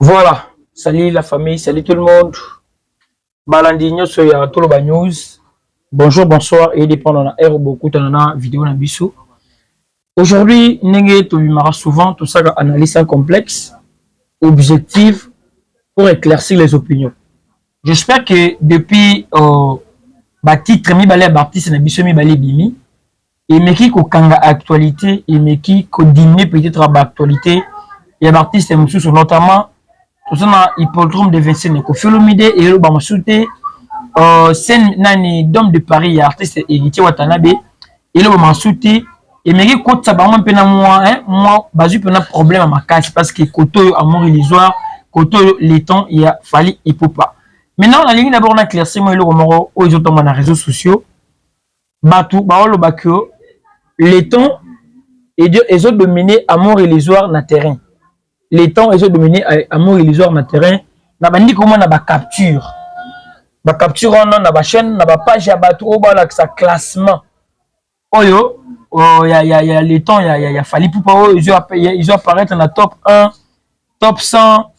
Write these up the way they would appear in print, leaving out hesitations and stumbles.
Voilà, salut la famille, salut tout le monde. Balandinho sur Toloba News. Bonjour, bonsoir et dépendant de la beaucoup de la vidéo na biso. Aujourd'hui, nenge tobimara souvent tout ça analyse complexe, objectif pour éclaircir les opinions. J'espère que depuis titre mi balé baptiste na biso mi balé bimi et meki ko kanga actualité et meki ko dîner peut-être à actualité et baptiste mususu notamment tout ça hippodrome de Vincennes ko Philomide et le bamasute scène nani d'homme de Paris artiste héritier Watanabe et le bamasute et meki ko tsabango pena moi bazu pena problème à ma casse parce que koto amour illusoire koto les temps il a fallu pas. Maintenant la ligne d'abord on a éclairci moi le romoro aux autres dans les réseaux sociaux batu baolo bakio les temps et Dieu ils ont dominé amour illusoire na terrain. Les temps ils ont dominé amour illusoire na terrain na bandi comment na ba capture on a ba chaîne na ba page ya batu au bala sa classement oyo il y a les temps il y a fallu pour ils ont apparaître dans top 1 top 100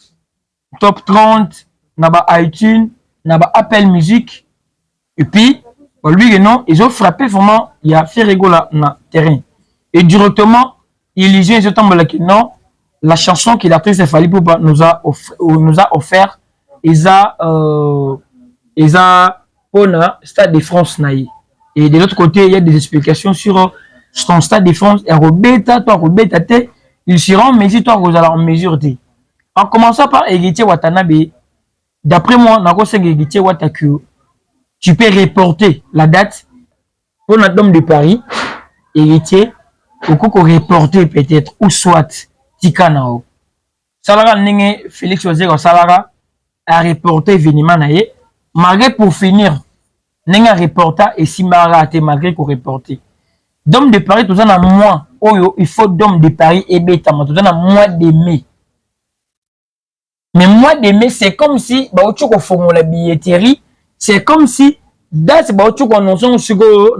top 30 na ba iTunes na ba Apple Music et puis lui non ils ont frappé vraiment il y a fait rigoler na terrain et directement ils ont tombé là que non la chanson qu'il a prise Fally Ipupa nous a offert pour Stade de France naï. Et de l'autre côté il y a des explications sur son Stade de France et Robeta il se rend mais si toi vous allez en mesure de en commençant par Héritier Watanabe d'après moi Héritier Wataku tu peux reporter la date pour notre homme de Paris Héritier ou qu'on reporter peut-être ou soit Tikanao. Salara Nenge Félix Ozero Salara a reporté événement naïe. Malgré pour finir, Nenga reporta et Simara a été malgré qu'on reporté. D'homme de Paris, tout ça dans mois. Oh, il faut d'homme de Paris et bêta, tout ça dans mois de mai. Mais mois de mai, c'est comme si, bah, au fond la billetterie, c'est comme si, date, bah, au annonce en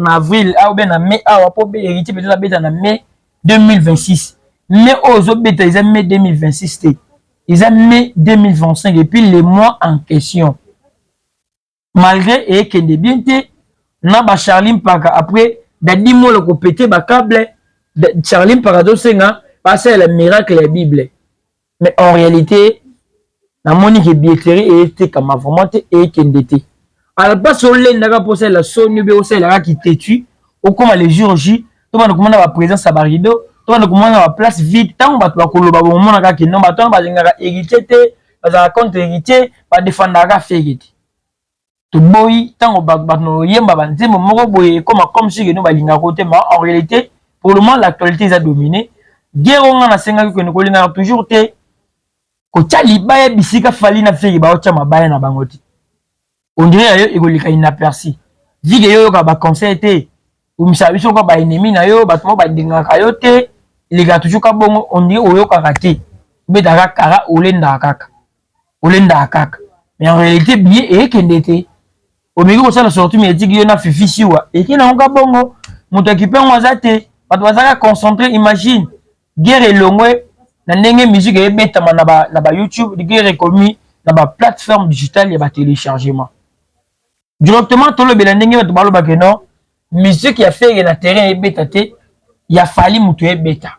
avril, ou bien en mai, pour hériter peut-être la bêta en mai 2026. Mais aux autres bêta, ils ont mai 2026, ils ont mai 2025, et puis les mois en question. Malgré et que des bientés, n'a pas Charline Paka après, d'adi mois le pété ba câble, Charline Paka dosenga, passer le miracle de la Bible. Mais en réalité, la monique billetterie était comme vraiment et qu'endetté. Alors pas sur les n'a pas posé la sonne, mais aussi la qui têtu, ou comme les jours J, tout le monde commande la présence à Barido. Toi, nous commençons à place vide. Tant que tu as coloba au moment où tu as hérité, tu as compte hérité, tu as défendu la fête. Tu boy, tant que tu comme si nous avons côté, mais en réalité, pour le moment, l'actualité a dominé. Guerre, on a 5 ans que nous avons toujours été. Quand tu as libéré, bisika fali na fait, tu as libéré na bangoti. On dirait qu'il y a inaperçu. Vidéo, il y a conseil. Ou misabi soko ba ennemi na yo batmo ba dingaka yo te les gars toujours ka bongo on dit oyo karaté bedaka kara olenda kaka mais en réalité bien et kendete omiki ko sala sortie mais dit yo na fifi wa et qui na onka bongo moto ki pe ngwaza te bato bazaka concentré imagine guerre longwe na ndenge musique e betama na ba YouTube guerre commis na ba plateforme digitale ya ba téléchargement directement to le belandenge bato balo ba que non musique qui a fait le terrain et bêta, il a fallu moutuer bêta.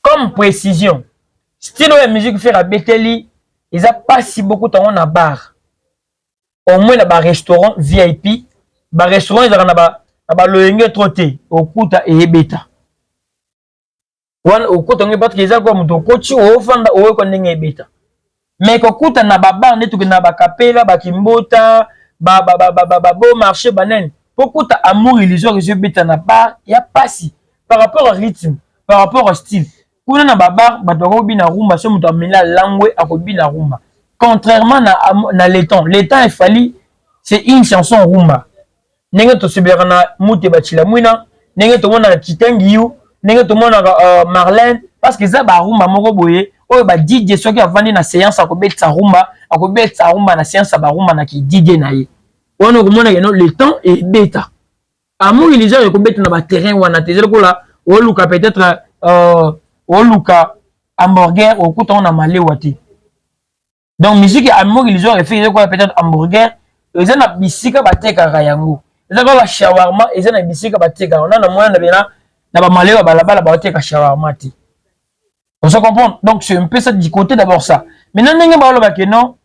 Comme précision, style de musique qui fait la bêta, ils n'ont pas si beaucoup de temps à bar. Au moins, il y a un restaurant VIP, un restaurant, il y a le trotté, au Kouta et bêta. Au Kouta, on pas qu'ils ont comme ton coach ou au fond, ou au bêta. Mais au Kouta, na ba bar, netu na ba capella, ba kimbota, ba marché, banen. Pourquoi tu as amour illusoire que je bête na bar, il y a pas si par rapport au rythme, par rapport au style. Pour na bar, ba doit bien rumba, so muta mena langue a bien rumba. Contrairement na les temps il fallait c'est une chanson rumba. Nenga to subirana mute bachila muina, nenga to mona Kitengiu, nenga to mona Marlène parce que ça ba rumba moko boye, o ba DJ soki avandi na séance a ko bête rumba na séance ba rumba na ki DJ na ye. On a le temps est bêta. Amour illusoire est bêta dans le terrain ou en atelier là, ou luka peut-être ou luka hamburger ou couton on a malé wati. Donc musique amour illusoire fait peut-être hamburger, ils ont bisika bateka yango. Ils ont la shawarma, ils ont bisika bateka. On a na moyen na ba malé balabala bateka shawarma ti. On se comprend. Donc c'est un peu ça du côté d'abord ça. Maintenant ndenge ba loba que non,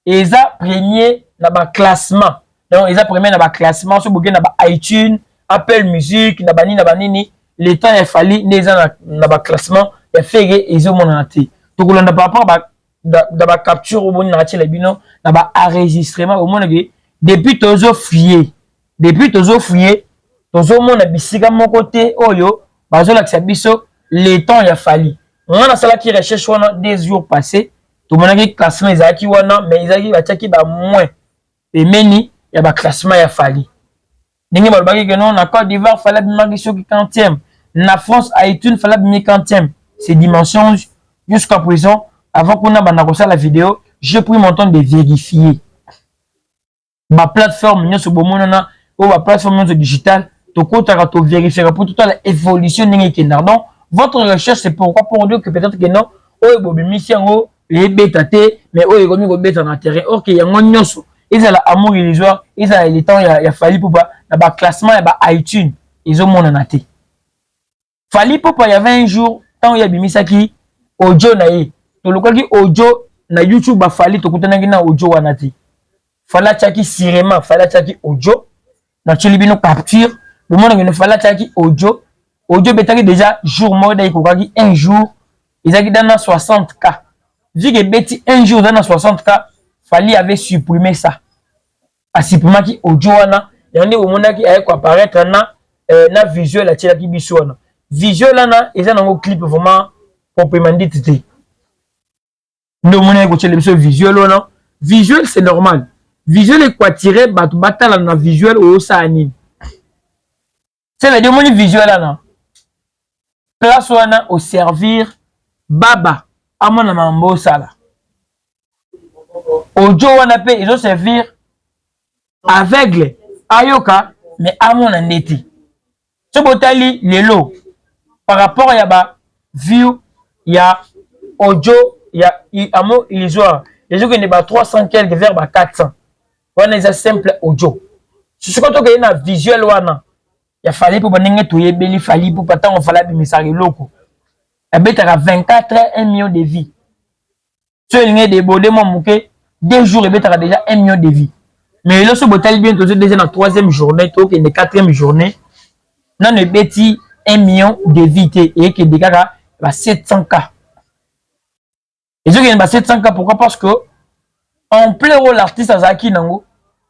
ils ont premier na ba classement. Donc ils ont premier na ba classement sur boké na ba iTunes, Apple Music, na banini, les temps il fallait les na ba classement, il fait ils ont mon naté. Donc on a par rapport à ba capture au bon naté les bino, na ba enregistrement au moins depuis tozo fouiller. Depuis tozo fouiller, tozo mon bisika mon côté oyo, bazo la biso les temps il fallait. On a ça qui recherche on des jours passés, tout le monde a classement ils a qui wana mais ils a qui bataki ba moins. Et meni il y a ba classement il fallait. Ningi balbaki que non, na Côte d'Ivoire, fallait bien qui 40e. Na France, iTunes, fallait bien 40e. Ces dimensions, jusqu'à présent, avant qu'on a la vidéo, j'ai pris mon temps de vérifier. Ma plateforme, nous sommes bonana, ou ma plateforme digitale, tu comptes à vérifier pour toute l'évolution de donc, votre recherche, c'est pourquoi pour dire que peut-être que non, oh, bobi mission, les bêtatés, mais oh, il y a bêta dans le terrain. Ok, il y a un nyoso. Ils ont l'amour illusoire, ils ont le temps, il y a fallu pour pas. Dans le classement, il y a iTunes, ils ont mon anaté. Fallu pour pas, il y avait un jour, quand il y a bimisaki, audio naïe. Tout le qui audio, na YouTube, il fallait tout le temps audio anaté. Fallait tchaki cinéma, fallait tchaki audio. Na tchelibino capture, le monde il fallait tchaki audio. Audio bétaki déjà, jour mode, il y un jour, ils ont dans 60K. Vu que Betty, un jour dans 60K, fallait avait supprimé ça. A supprimé qui audio wana, et on est au monde qui a apparaître na visuel la tchela qui biso wana. Visuel là, ils ont un clip vraiment proprement dit. Nous on est le visuel là. Visuel c'est normal. Visuel est quoi tirer battle na visuel au sani. C'est le démon visuel là. Place wana au servir baba amona mambo sala. Audio wana pe ils ont servir aveugle ayoka mais amona ndeti. Ce botali lelo par rapport à ba view ya audio ya amo illusoire. Les gens qui ne ba 300 quelques vers ba 400. Wana est simple audio. Si ce quand on a visuel wana ya fallait pour baninga to yebeli fallait pour pas tant on fallait bimisari loko. Et betara 24 heures 1 million de vies. Ce ligne de bodé mon mouké 2 jours et betara déjà 1 million de vies. Mais là ce botal bien déjà dans 3e journée to que dans 4e journée non le beti 1 million de vies et que des gars 700K. Et ce qui est 700K pourquoi parce que en plein rôle l'artiste Azaki nango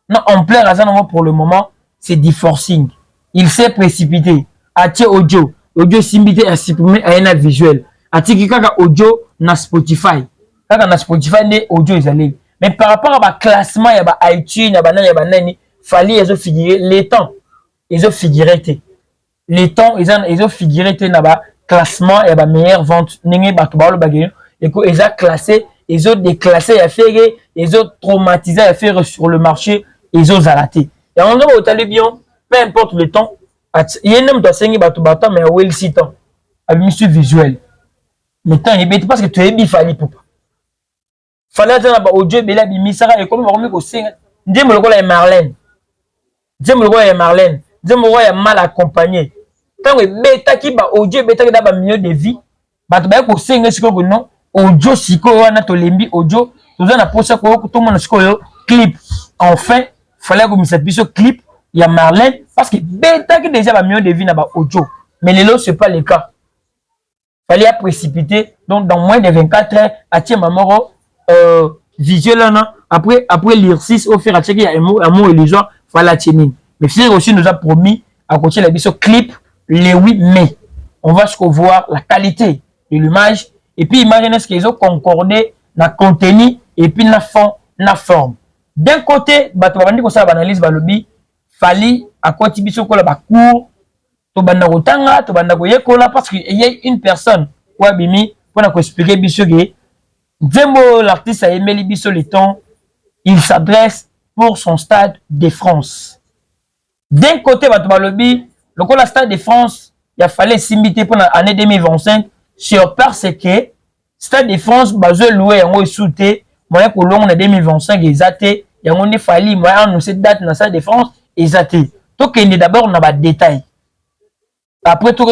non en plein razan pour le moment c'est du forcing. Il s'est précipité. Atie audio simbité à supprimer à un visuel. Atie kaka audio na Spotify. Kaka na Spotify ne audio ils mais par rapport à ma classement il y a iTunes, il y a nani, fallait ils ont figuré les temps. Ils ont figuré les temps ils ont figuré na ba classement il y a meilleure vente ningi ba to ba lo bagé et que ils ont classé, ils ont déclassé, ils ont traumatisé à faire sur le marché, ils ont arrêté. Et on a au talibion peu importe le temps, il y a un homme qui a mais il y a un monsieur visuel. Mais tant il parce que tu es bifali pour pas. Fallait dire au Dieu bela bimisara et comme on ko singa. Ndem le ko Marlène. Ndem le ko Marlène. Ndem le ko mal accompagné. Tant que beta ki ba au Dieu beta ki da ba milieu de vie. Ba to ba ko singa siko ko non. Audio siko wana to lembi audio. To za na posa ko tout monde siko yo clip. Enfin, fallait ko misa biso clip. Il y a Marlène parce que bêta qui déjà va mieux de vie dans audio mais les lots c'est pas le cas. Fallait précipiter donc dans moins de 24 heures à tiens maman visuel là après l'exercice au faire à checker amour illusoire fallait tenir mais Fier aussi nous a promis à côté la biso clip le 8 mai on va se voir la qualité de l'image et puis imaginez ce qu'ils ont concordé dans contenu et puis la fond la forme d'un côté bato bandi ko ça analyse balobi fallait à côté biso ko la ba cours to banda ko tanga to banda ko yekola parce que il y a une personne wa bimi pour na ko expliquer biso que Zembo l'artiste a aimé biso le temps il s'adresse pour son stade de France d'un côté bato balobi le ko la stade de France il a fallu s'imiter pour l'année 2025 sur parce que stade de France bazo louer en souté moyen pour long en 2025 exacté il y a un fali moyen annoncer date dans sa défense exacté donc il est d'abord on a des détails après tout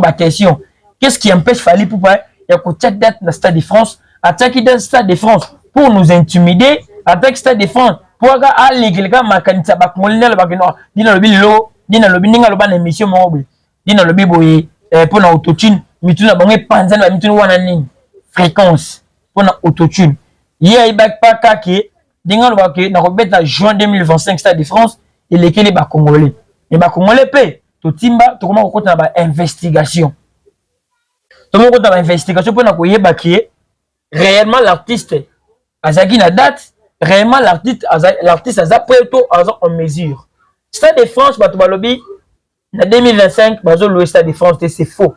la question qu'est-ce qui empêche fali pour pas il y a que date dans stade de France attaquer dans stade de France pour nous intimider attaque stade de France pour aller quelqu'un makanisa bakmolina le bakino dina le bilo dina le bininga le ban émission mobile dina le biboye pour na autotune mituna bango panzana mituna wana nini fréquence pour na autotune hier il back pas kake dinga le bak na robeta juin 2025 stade de France et lesquels ba congolais et ba congolais pe to timba to comment kokota ba investigation to mo kokota ba investigation pour na koyeba ki réellement l'artiste azaki na date réellement l'artiste a prêt en mesure stade de France bato balobi en 2025 bazo louer stade de France c'est faux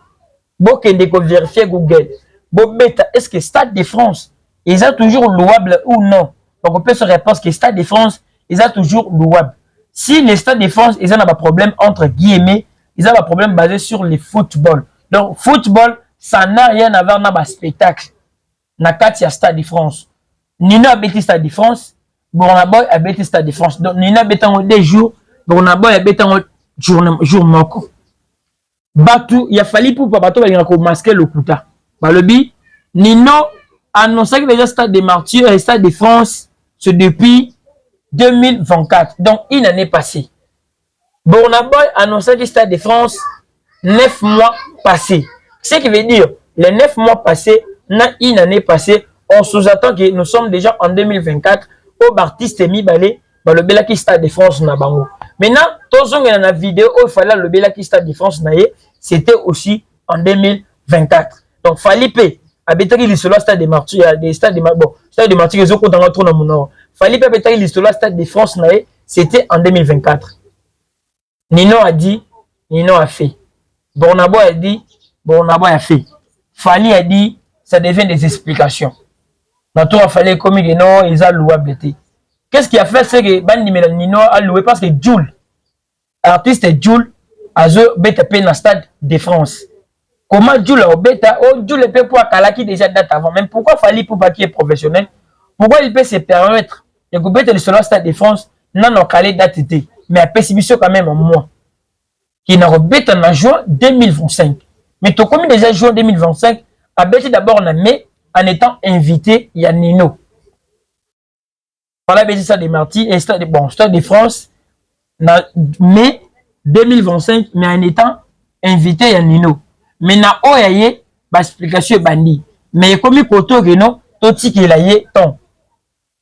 bokende ko vérifier Google bobeta est-ce que stade de France ils sont toujours louable ou non donc on peut se répondre que stade de France ils sont toujours louable si les stades de France ils ont un problème entre guillemets ils ont un problème basé sur le football donc football ça n'a rien à voir avec le spectacle na katia stade de France Nino a stade de France, Bonaboy a stade de France. Donc Nino a des jours, Bonaboy a jour moko. Batu, il a fallu pour Papato masquer le kuta. Balobi, Nino a annoncé que déjà stade de Martyrs et stade de France, c'est depuis 2024. Donc une année passée. Bonaboy a annoncé que stade de France 9 mois passés. Ce qui veut dire, les 9 mois passés, na une année passée. On sous-attend que nous sommes déjà en 2024 au artiste mi balé le Belaki Stade de France na bango. Maintenant, tous on a la vidéo où il fallait le Belaki Stade de France naé, c'était aussi en 2024. Donc Falipe abetaki lisolo Stade de Martyrs, des stades de bon, Stade de Martyrs ezoko dans notre nom. Falipe abetaki lisolo Stade de France naé, c'était en 2024. Nino a dit, Nino a fait. Bornabo a dit, Bornabo a fait. Fali a dit, ça devient des explications. Notre il fallait comme il non, ils ont loué. Qu'est-ce qui a fait c'est que Bandi Nino a loué parce que Jules, artiste Jules, a joué BTP dans le stade de France. Comment Jules a bêta? Oh, Jules peut pour Kalaki déjà date avant. Même pourquoi fallait pour pas qu'il est professionnel? Pourquoi il peut se permettre de couper le stade de France? Non, non, calé date été. Mais à Pessimission quand même en mois. Qui n'a rebêté en juin 2025. Mais tout comme déjà juin 2025, a bêté d'abord en mai. En étant invité, il y a Nino. Voilà, ça des Martyrs et Stade de France, en mai 2025, mais en étant invité, il y a Nino. Mais na oyaye, explication bandi. Mais comme il koto geno, toti ke la ye temps.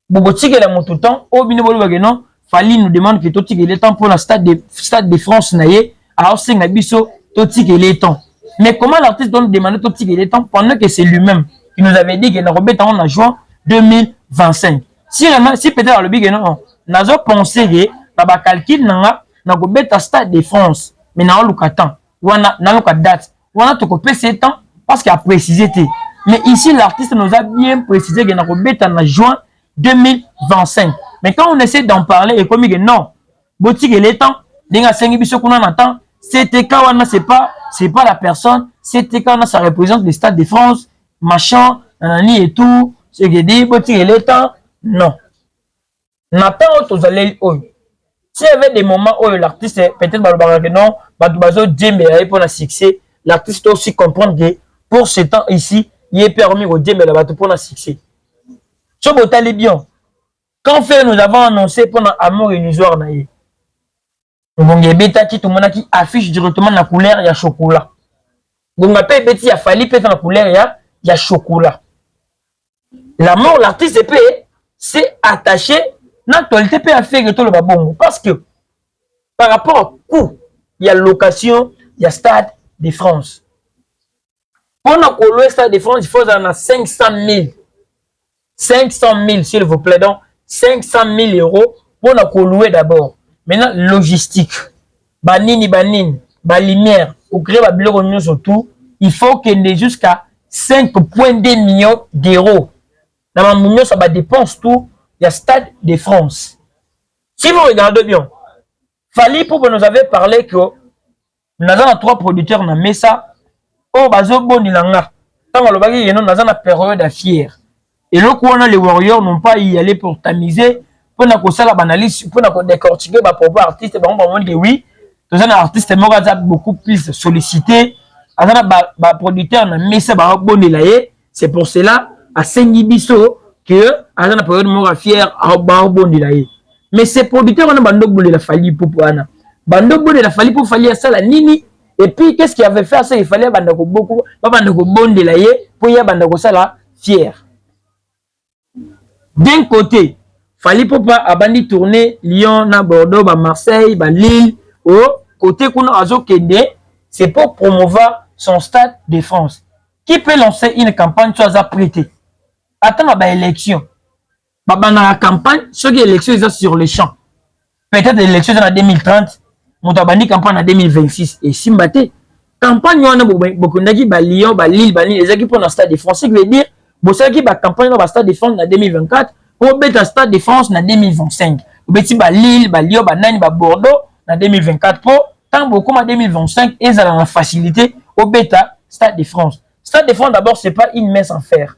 Boboti ke la moto temps, au bino bolo geno, fali nous demande que toti ke le temps pour la Stade de France na ye, alors c'est na biso toti ke le temps. Mais comment l'artiste doit demander toti ke le temps pendant que c'est lui-même qui nous avait dit qu'il a rebêté en juin 2025. Si peut-être le big non, n'a pas pensé que na calcul n'a rebêté stade de France, mais n'a pas temps, ou n'a pas date, ou n'a pas ces temps parce qu'il a précisé. Mais ici l'artiste nous a bien précisé qu'il a rebêté en juin 2025. Mais quand on essaie d'en parler et comme il non, boutique les temps, denga sengi biso qu'on attend, c'était quand c'est pas la personne, c'était quand ça représente le stade de France. Machin, nanani et tout, ce qui dit, il est temps, non. N'attend aux allées, s'il y avait des moments où l'artiste, peut-être, non, pour le succès, l'artiste doit aussi comprendre que pour ce temps ici, il est permis au Dieu, mais pour le succès. Ce que vous allez bien, quand nous avons annoncé pour l'amour illusoire, nous avons tout le monde qui affiche directement la couleur, il y a chocolat. Donc, il a fallu peut-être la couleur, il y a chocolat. L'amour, l'artiste peut s'est attaché, l'actualité peut faire tout le babongo. Parce que par rapport au coût, il y a location, il y a Stade de France. Pour le Stade de France, il faut en a 500 000. 500 000, s'il vous plaît. Donc, 500 000 € pour louer d'abord. Maintenant, logistique. Banini, lumière, pour créer la bureau surtout, il faut qu'il ait jusqu'à 5,2 millions d'euros. Dans mon ça va dépenser tout. Il y a Stade de France. Si vous regardez bien, Fali pour nous avait parlé que nous avons 3 producteurs dans Mesa. Oh, bazo boni langa. Tant le bagage nous avons la période à fier. Et là, on a les Warriors n'ont pas y aller pour tamiser, pour na ça la banalise, pour na décortiquer bah pour voir artiste, bah on va dire oui, tous un artiste moi beaucoup plus sollicité, azana ba producteur na messa ba bonne laye, c'est pour cela à Sengibiso que azana période moi fier à ba bonne laye. Mais ces producteurs on a bando bonne la fali pour ana. Bando bonne la fali pour fali ça la nini. Et puis qu'est-ce qu'il avait fait ça, il fallait bandako beaucoup, pas bandako bonne laye pour y bandako ça la fier. D'un côté, Fally Ipupa a bandi tourner Lyon, na Bordeaux, ba Marseille, ba Lille. Au côté qu'on a Kende, c'est pour promouvoir son stade de France. Qui peut lancer une campagne soit à prêter? Attends ma élection. Bah dans la campagne, ceux qui élection ils sont sur les champs. Peut-être l'élection en 2030, mon bandi campagne en 2026 et Simbate. Campagne on a beaucoup d'aki ba Lyon, ba Lille, les équipes pour le stade de France, qui veut dire bon ça qui ba campagne dans le stade de France en 2024. Pour mettre stade de France en 2025. Vous mettez Lille, Lyon, Nani, Bordeaux en 2024. Pour tant beaucoup en 2025, ils ont la facilité au bêta stade de France. Stade de France d'abord, c'est pas une messe à faire.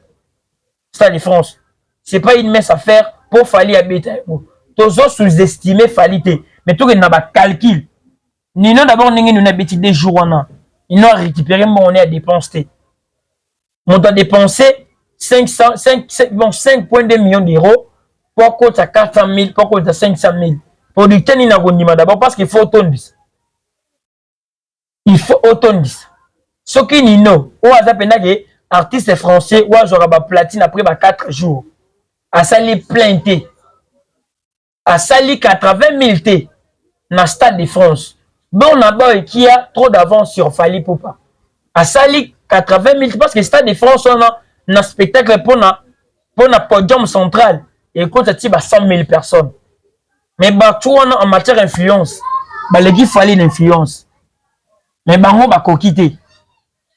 Stade de France, c'est pas une messe à faire pour Fally à bêta. Tous autres sous-estimés Fally. Mais tout le monde a calcul. Nous d'abord nous avons des jours en an. Ils ont récupéré mon monnaie à dépenser. On doit dépenser 5,2 millions d'euros pour coûter à 400 000, pour coûter à 500 000. Pour du tenir d'abord parce qu'il faut autant. Il faut autant. Ce qui n'y a, ou à que artiste français, ou à jouer platine après 4 jours. À sali plein thé. À sali 80 000 thé. Dans le stade de France. Bon, d'abord, qui a trop d'avance sur Fally Ipupa. À sali 80 000 parce que le stade de France, on a un spectacle pour le podium central et quand tu as 100 000 personnes. Mais tout en matière d'influence, il fallait une influence. Mais bango va coquiter.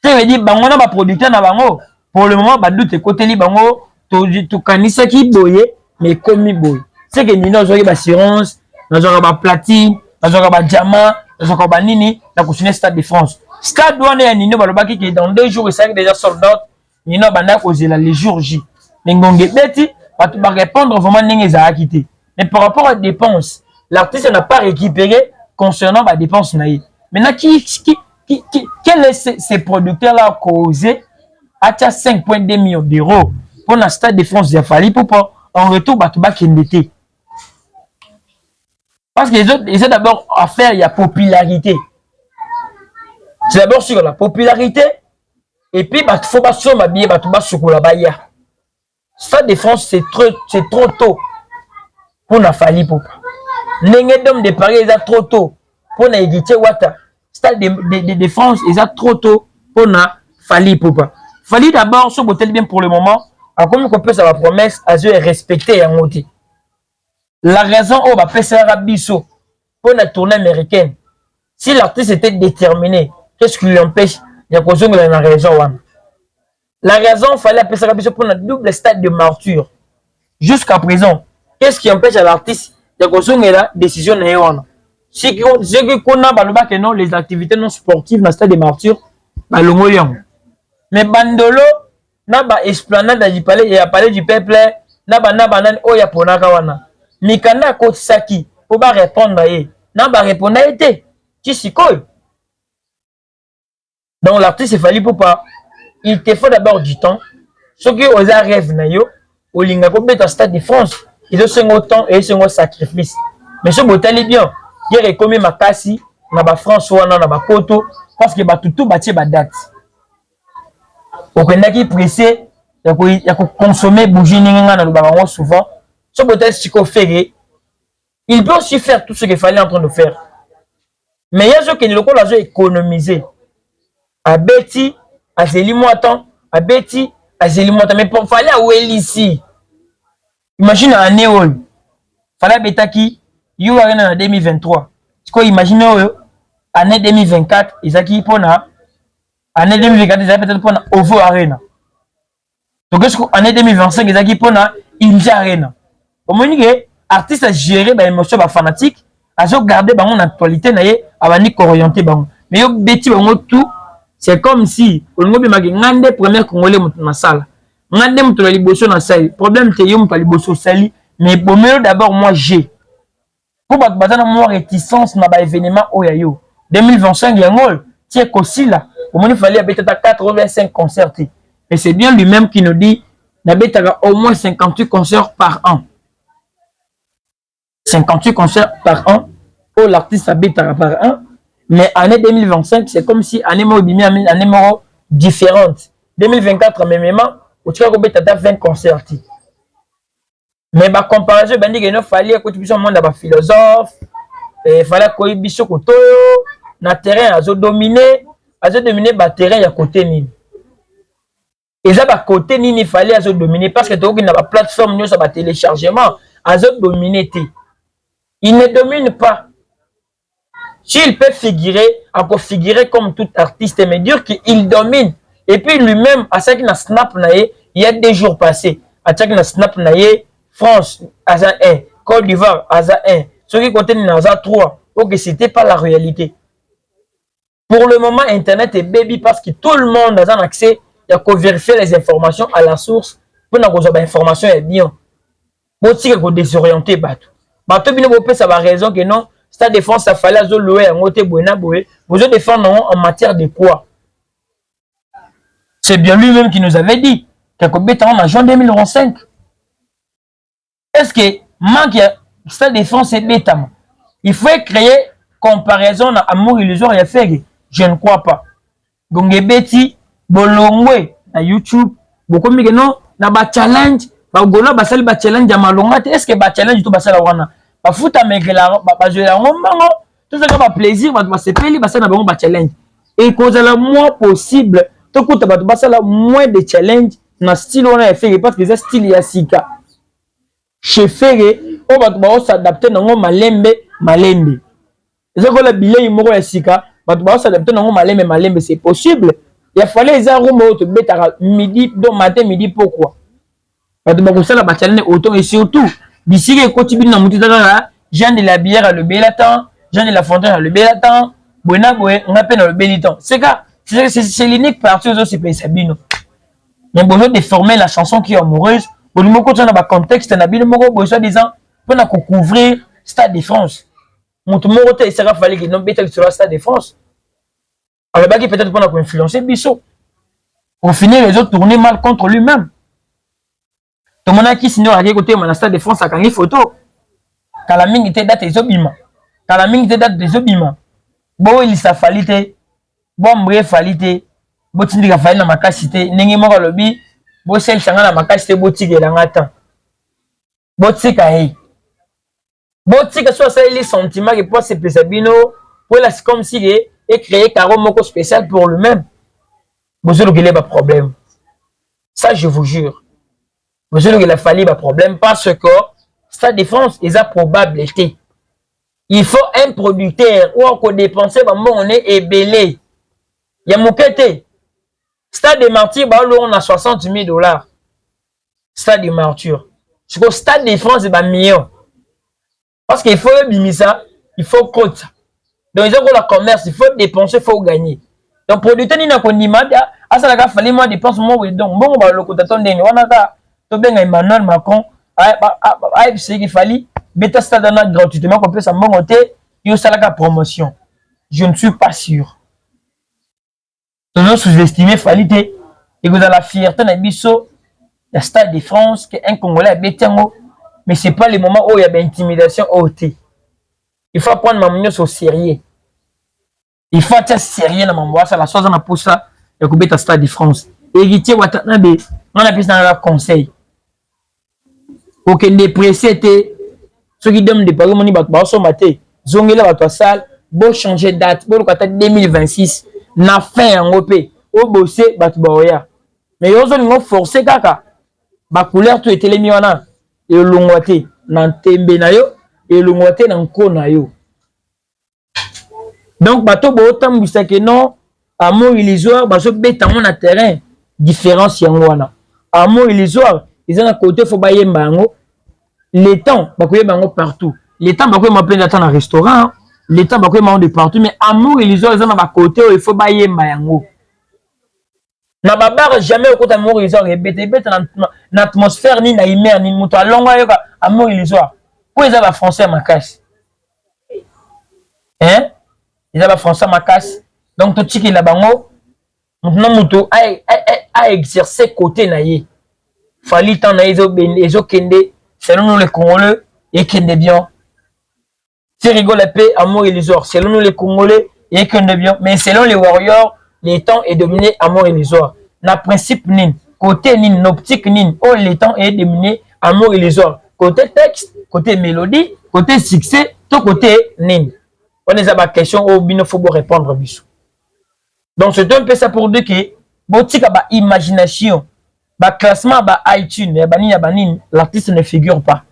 Tu veux dire bango na ba producteur na bango pour le moment ba doute côté li bango to kanisa ki boye mais comme boye. C'est que nous avons une assurance, nous avons une platine, nous avons un diamant, nous avons un nini, nous avons le Stade de France. Stade douane et nino balobaki qui dans 2 jours et 5 déjà sold out. Nino banda cause les jours J. Ngonge beti va répondre vraiment n'engé za quitté. Mais par rapport aux dépenses, l'artiste n'a pas récupéré concernant les dépenses naïe. Maintenant quel est ces producteurs là causé à 5,2 millions d'euros pour le Stade de France de Fally Ipupa en retour batuba kendete. Parce que les autres d'abord à faire il y a popularité. C'est d'abord sur la popularité. Et puis, il faut pas se m'habiller, il faut pas se couler. Stade de France, c'est trop tôt pour la Fally Ipupa. N'engé d'homme de Paris, c'est trop tôt pour la Edith Wata. Stade de France, c'est trop tôt pour la Fally Ipupa. Fally d'abord, ce botel bien pour le moment, comme on peut savoir la promesse, à Dieu est respecté en moti. La raison où on va faire un biseau pour la tournée américaine, si l'artiste était déterminé, qu'est-ce qui lui empêche? Il y a cause de la raison. La raison, il fallait appeler ça pour un double stade de martyr. Jusqu'à présent, qu'est-ce qui empêche à l'artiste? Il y a cause de la décision. Ce qu'on a, que non, les activités non sportives dans le stade de martyr, mais Bandolo, n'a pas esplanade du palais, il y a palais du peuple, n'a pas nan oya ponakawana. Mikana Kotsaki, pour pas répondre, n'a pas répondre à été. Tu sais quoi? Donc l'artiste Fally Ipupa, il te faut d'abord du temps. Ceux qui osent rêver nayo, au Lingako bet au Stade de France, ils ont autant et ils ont un sacrifice. Mais ce botal est bien. Il est comme ma cassi, na ba France ou na ba Poto, parce que ba tout bâti ba date. Au Kenya pressé, il y a consommer bougie ninga na ba souvent. Ce botal si qu'on fait, il peut aussi faire tout ce qu'il fallait en train de faire. Mais il y a ceux qui ne le connaissent pas économiser. À Betty, à Zélimouatan, à Betty, à Zélimouatan. Mais pour fallait à Well ici. Imagine un Néol. Fallait Betaki, il y a en 2023. Tu peux imaginer année 2024, ils ont qui pour na année 2024, ils ont peut-être pour na Ovo Arena. Donc est-ce qu'année 2025, ils ont qui pour na Inja Arena. Au moins que artiste a géré ba émotion ba fanatique, a garder ba mon actualité na yé, a ba ni orienté ba. Mais yo Betty ba tout. C'est comme si, on a ngande premier Congolais dans la salle. Madame to la liboso na sali. Problème te yom to la liboso sali. Mais bomelo d'abord moi j'ai. Pour battre moi réticence na ba événement oyayo. 2025 yangol. Tiens aussi là. Au moins il fallait habiter à 85 concerts. Et c'est bien lui-même qui nous dit d'habiter au moins 58 concerts par an. 58 concerts par an. Pour l'artiste habite par an. Mais année 2025, c'est comme si année différente. 2024, même, tu as 20 concerts. Mais la comparaison, il fallait que tu puisses monde de philosophe, il fallait que tu puisses na terrain, à dominer le terrain à côté. Et ça, à côté, il fallait dominer parce que tu as une plateforme de téléchargement, à dominer. Il ne domine pas. S'il peut figurer, on peut figurer comme tout artiste, mais dire qu'il domine. Et puis lui-même, à ce qu'il a snap, il y a des jours passés, à ce qu'il a snap, France, Aza 1, Côte d'Ivoire, Aza 1, ce qui contiennent Aza 3, donc ce n'était pas la réalité. Pour le moment, Internet est baby parce que tout le monde a un accès, il y a qu'à vérifier les informations à la source, pour que l'information est bien. Pour que vous désorienter, bateau, ça va raison que non. Stade de France, ça fallait louer un côté buena boé. Vous devez défendre en matière de quoi? C'est bien lui-même qui nous avait dit qu'un bêta en juin 2025. Est-ce que manque Stade de France est bêta? Il faut créer comparaison à amour illusoire et faire. Je ne crois pas. Donc bêti bolongwe à YouTube, beaucoup de non na ba challenge, ba golo ba sali ba challenge ya malonga. Est-ce que ba challenge tout ba sala wana? Ba futa mekela ba jouer la ngombango tout ça va plaisir ba se peli ba ça na bango ba challenge et cause la moins possible to kuta ba ça la moins de challenge na style on a fait parce que c'est style ya sika chez Ferré on va s'adapter na ngo malembe c'est que la billet moko ya sika ba s'adapter na ngo malembe c'est possible il fallait les arômes to betara midi donc matin midi pourquoi ba ko sala ba challenge autant et surtout d'ici que Kotibine na Moutitaka, Jean de la Bière à le Bélatan, Jean de la Fontaine à le Bélatan, Buena Boé, on appelle le Bélitan. C'est l'unique partie où c'est Sabino. Il y a besoin de former la chanson qui est amoureuse. Pour le mot qu'on a contexte, on a bien le mot besoin disant pour couvrir Stade de France. Mon mot il sera fallu qu'il n'ait pas sur le Stade de France. Alors peut-être pour influencer Bissot. Pour finir les autres tourner mal contre lui-même. Tout le monde qui signe à côté de Stade de France a gagné photo. Quand la mine était date des obiments. Quand la mine était date des obiments. Bon, il s'est fallu. Bon, bref, fallu. Bon, tu n'as pas fallu dans ma cité. N'est-ce pas le bi? Bon, celle qui a ma cité, bon, tu es dans la temps. Bon, tu es bon, tu es soit ça, les sentiments qui peuvent se passer. Pour la comme si et créer carrément moko spécial pour lui-même. Vous avez pas problème. Ça, je vous jure. Vous avez qu'il a fallu un problème parce que Stade de France est probabilité. Il faut un producteur ou encore dépenser on est ébélé. Il y a mon côté. Stade de Martyr, on a 60 000 $. Stade de Martyr. Parce que Stade de France est un million. Parce qu'il faut ça, il faut cote. Donc ils ont le commerce, il faut dépenser, il faut gagner. Donc producteur n'a pas d'image. Ah ça il fallait moi dépenser moi donc bon le cotaton on a Emmanuel Macron, c'est qu'il fallait bêta stade gratuitement qu'on peut s'en monter, il y a la promotion. Je ne suis pas sûr. Nous sous-estimer fallait et vous avez la fierté dans le Stade de France qu'un Congolais a bétango, mais c'est pas le moment où il y a intimidation haute. Il faut prendre ma manière au sérieux. Il faut être sérieux dans mon bois, ça la chose on a pour ça, il y a Stade de France. Héritier Watanabe, on a plus dans le conseil. Ok, les pressés, ceux qui donnent des paroles, ils vont mater. Zongela va toi salle, bon changer date, bon le 2026, na fin en OP, au bossé, batboya. Mais ils ont forcé kaka, ba couleur tout était les miona, et le longoté, nan tembe na yo, et le longoté nan ko na yo. Donc, bateau bo autant bisa que non, amour illusoire, bateau bête en a terrain, différence yangwana. Amour illusoire, ils ont un côté, faut bailler mango. Les temps, partout. Les temps, il y a dans un restaurant. Les temps, il y a de partout. Mais amour et les autres, ils ont un côté où il faut bailler mayango. na babara jamais okota amour illusoire ebeta na atmosphère ni na humeur ni moto alonga yoka amour illusoire po eza ba français makasi hein eza ba français makasi donc totiki la bango maintenant moto a exercer côté na ye fali tant na ezo kende selon nous les Congolais et kende bien si rigole paix amour illusoire selon nous les Congolais et kende bien mais selon les warriors les temps est dominé amour illusoire na principe nin côté nin optique nin oh les temps est dominé amour illusoire côté texte côté mélodie côté succès tout côté nin on est à ma question au bino faut répondre biso donc c'est un peu ça pour dire que botika ba imagination ba classement ba iTunes ba nini l'artiste ne figure pas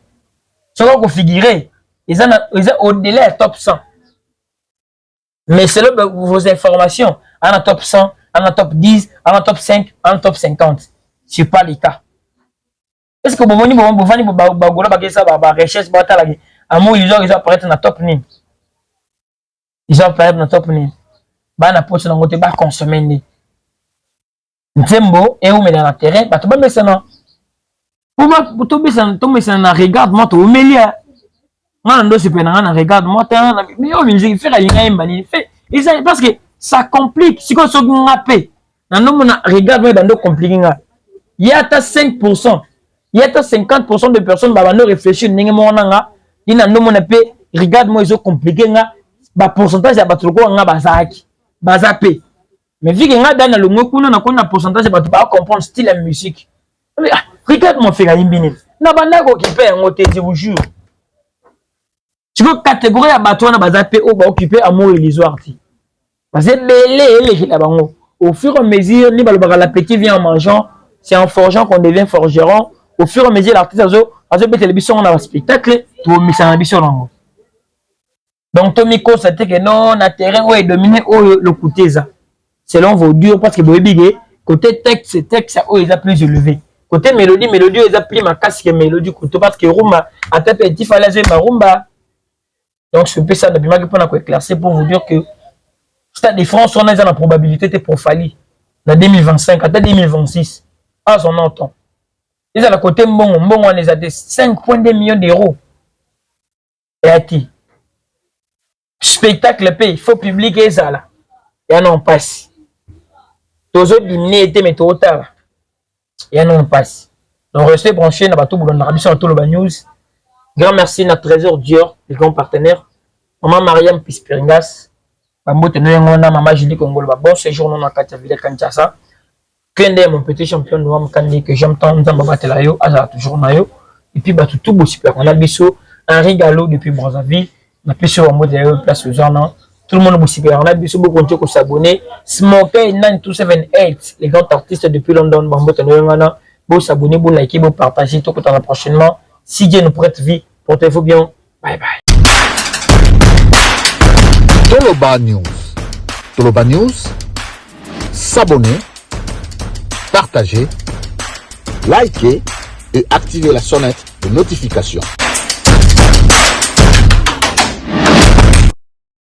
ce qu'on figurer ils ont au-delà top 100 mais selon vos informations en top 100 en top 10 en top 5 en top 50 c'est pas le cas est-ce que vous vani ba gola ba kesa ba recherche ba tala amour ils ont apparaître dans top ni ils ont apparaître dans top ni ba na poste na ngote ba consommer ni nzembo et ou mais dans le terrain ba to ba mesana pour to mesana na regarde moi to melia ngana ndo se pena na regarde moi ta mais o musique faire linga imbani fait parce que ça complique si qu'on se ngape na no mona regarde moi bando compliqué nga il y a ta 5% il y a ta 50% de personnes ba bando réfléchir ndenge mona nga ina no mona pe regarde moi ils compliqué nga ba pourcentage ya batuloko nga bazaki bazape mais vu que nga dans le mot kuna na kona pourcentage ba tu pas comprendre style la musique regarde moi faire imbini na banda ko occuper ngote je vous jure tu veux catégorie ya bato na bazape o ba occuper amour illusoire ti parce que belé la bango au fur et à mesure ni balobaka l'appétit vient en mangeant c'est en forgeant qu'on devient forgeron au fur et à mesure l'artiste azo be télévision na spectacle to misa na biso nango donc Tommy constate que non na terrain où est dominé au le côté ça selon vos durs parce que boebige côté texte où ils a plus élevé côté mélodie ils a plus ma casse que mélodie côté parce que rumba à taper petit fallait jouer ma rumba donc je peux ça depuis ma pour éclaircir pour vous dire que cette différence on a la probabilité de profiler en 2025 à 2026 à son temps ils à la côté bon on les a des 5,2 millions d'euros et à qui spectacle paye il faut publier ça là et non passe tous autres diminuer était mais trop tard et non passe donc restez branchés na bateau boulon na biso to le news grand merci na Trésor Dior les grands partenaires maman Mariam Pisperingas Bambote Noyangona maman Julie Kongolo bon séjour non na Katia Ville Kanchasa Kende mon petit champion Noam Kandi que j'aime tant Nzamba batela yo azala toujours na yo et puis batu tout beau super on a biso Henri Gallo depuis Brazzaville na piso en mode place aux gens tout le monde beau super on a biso beaucoup de s'abonner Smoker 9278 les grands artistes depuis London Bambote Noyangona beau s'abonner beau liker beau partager tout le prochainement si Dieu nous prête vie portez-vous bien bye bye. Toloba News, s'abonner, partager, liker et activer la sonnette de notification.